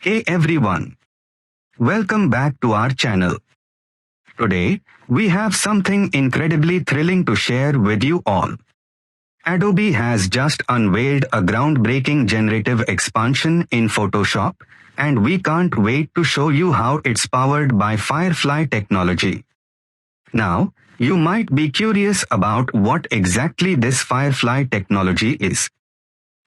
Hey everyone, welcome back to our channel. Today, we have something incredibly thrilling to share with you all. Adobe has just unveiled a groundbreaking generative expansion in Photoshop, and we can't wait to show you how it's powered by Firefly technology. Now, you might be curious about what exactly this Firefly technology is.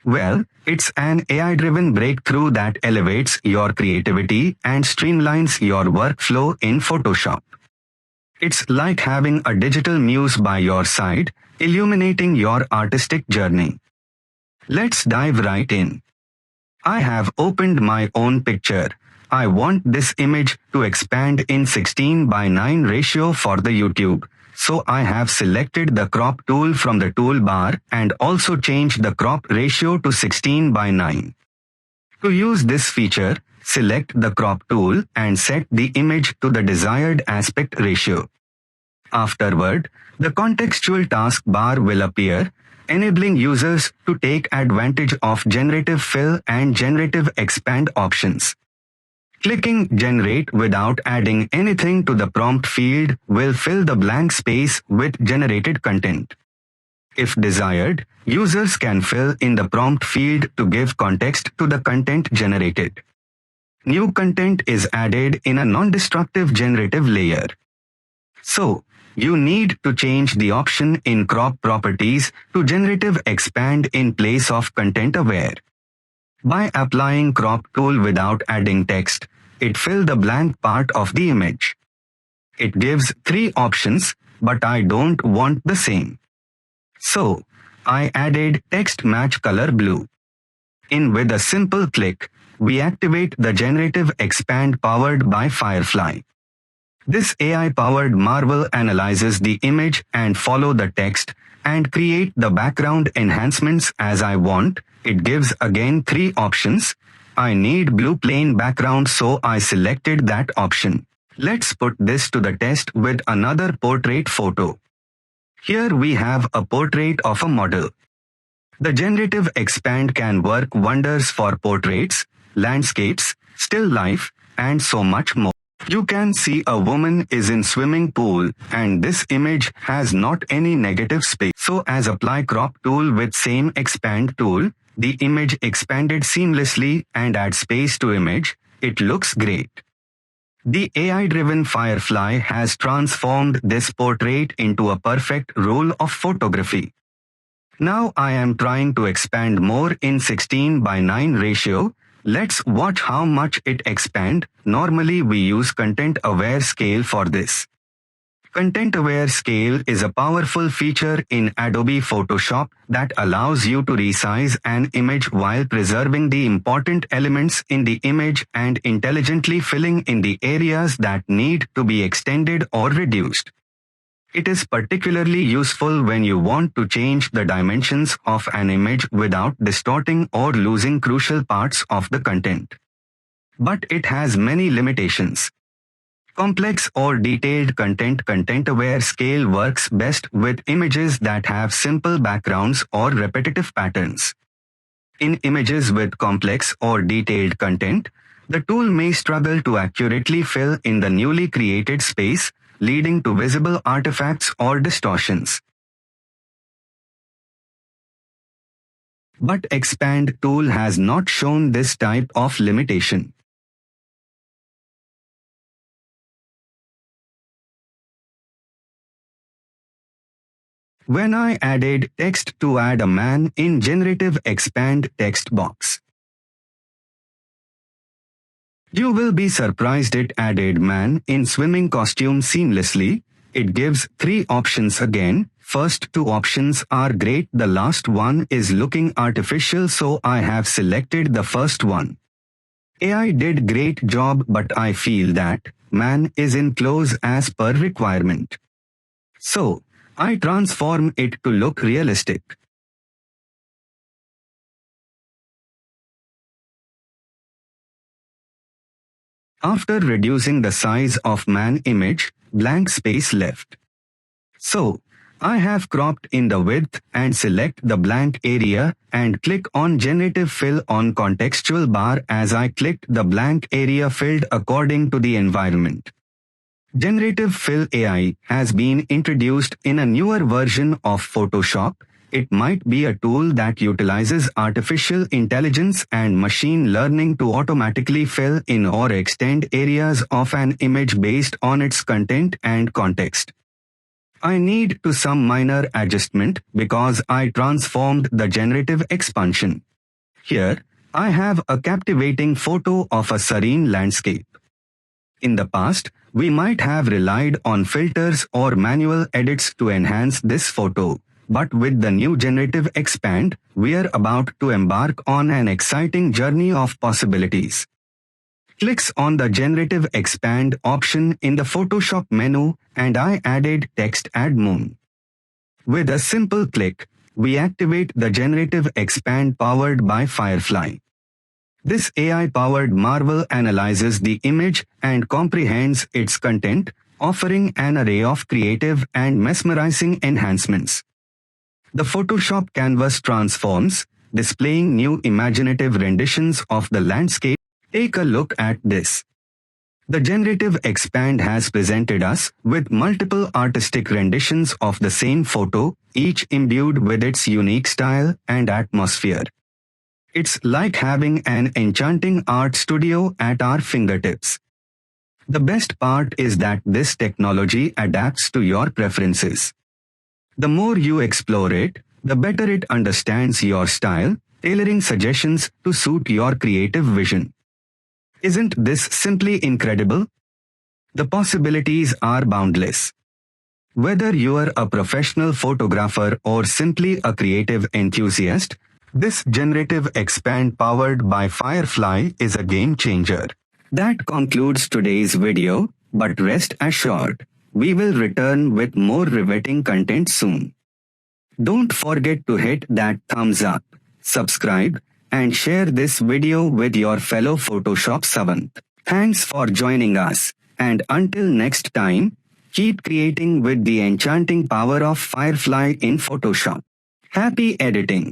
Well, it's an AI-driven breakthrough that elevates your creativity and streamlines your workflow in Photoshop. It's like having a digital muse by your side, illuminating your artistic journey. Let's dive right in. I have opened my own picture. I want this image to expand in 16 by 9 ratio for the YouTube. So I have selected the crop tool from the toolbar and also changed the crop ratio to 16 by 9. To use this feature, select the crop tool and set the image to the desired aspect ratio. Afterward, the contextual taskbar will appear, enabling users to take advantage of generative fill and generative expand options. Clicking Generate without adding anything to the prompt field will fill the blank space with generated content. If desired, users can fill in the prompt field to give context to the content generated. New content is added in a non-destructive generative layer. So, you need to change the option in crop properties to generative expand in place of content aware. By applying crop tool without adding text, it fills the blank part of the image. It gives 3 options, but I don't want the same. So, I added text match color blue. With a simple click, we activate the generative expand powered by Firefly. This AI-powered marvel analyzes the image and follow the text and create the background enhancements as I want. It gives again 3 options. I need blue plain background, so I selected that option. Let's put this to the test with another portrait photo. Here we have a portrait of a model. The generative expand can work wonders for portraits, landscapes, still life, and so much more. You can see a woman is in swimming pool and this image has not any negative space. So as apply crop tool with same expand tool, the image expanded seamlessly and add space to image. It looks great. The AI-driven Firefly has transformed this portrait into a perfect roll of photography. Now I am trying to expand more in 16 by 9 ratio. Let's watch how much it expand. Normally we use content-aware scale for this. Content-aware scale is a powerful feature in Adobe Photoshop that allows you to resize an image while preserving the important elements in the image and intelligently filling in the areas that need to be extended or reduced. It is particularly useful when you want to change the dimensions of an image without distorting or losing crucial parts of the content. But it has many limitations. Complex or detailed content-aware scale works best with images that have simple backgrounds or repetitive patterns. In images with complex or detailed content, the tool may struggle to accurately fill in the newly created space, leading to visible artifacts or distortions. But Expand tool has not shown this type of limitation. When I added text to add a man in generative expand text box, you will be surprised it added man in swimming costume seamlessly. It gives 3 options again. First 2 options are great, the last one is looking artificial, so I have selected the first one. AI did great job, but I feel that man is in clothes as per requirement. So, I transform it to look realistic. After reducing the size of man image, blank space left. So, I have cropped in the width and select the blank area and click on Generative Fill on contextual bar as I clicked the blank area filled according to the environment. Generative Fill AI has been introduced in a newer version of Photoshop. It might be a tool that utilizes artificial intelligence and machine learning to automatically fill in or extend areas of an image based on its content and context. I need to some minor adjustment because I transformed the generative expansion. Here, I have a captivating photo of a serene landscape. In the past, we might have relied on filters or manual edits to enhance this photo, but with the new Generative Expand, we're about to embark on an exciting journey of possibilities. Clicks on the Generative Expand option in the Photoshop menu and I added text Add Moon. With a simple click, we activate the Generative Expand powered by Firefly. This AI-powered marvel analyzes the image and comprehends its content, offering an array of creative and mesmerizing enhancements. The Photoshop canvas transforms, displaying new imaginative renditions of the landscape. Take a look at this. The Generative Expand has presented us with multiple artistic renditions of the same photo, each imbued with its unique style and atmosphere. It's like having an enchanting art studio at our fingertips. The best part is that this technology adapts to your preferences. The more you explore it, the better it understands your style, tailoring suggestions to suit your creative vision. Isn't this simply incredible? The possibilities are boundless. Whether you are a professional photographer or simply a creative enthusiast, this Generative Expand powered by Firefly is a game changer. That concludes today's video, but rest assured, we will return with more riveting content soon. Don't forget to hit that thumbs up, subscribe, and share this video with your fellow Photoshop savant. Thanks for joining us, and until next time, keep creating with the enchanting power of Firefly in Photoshop. Happy editing!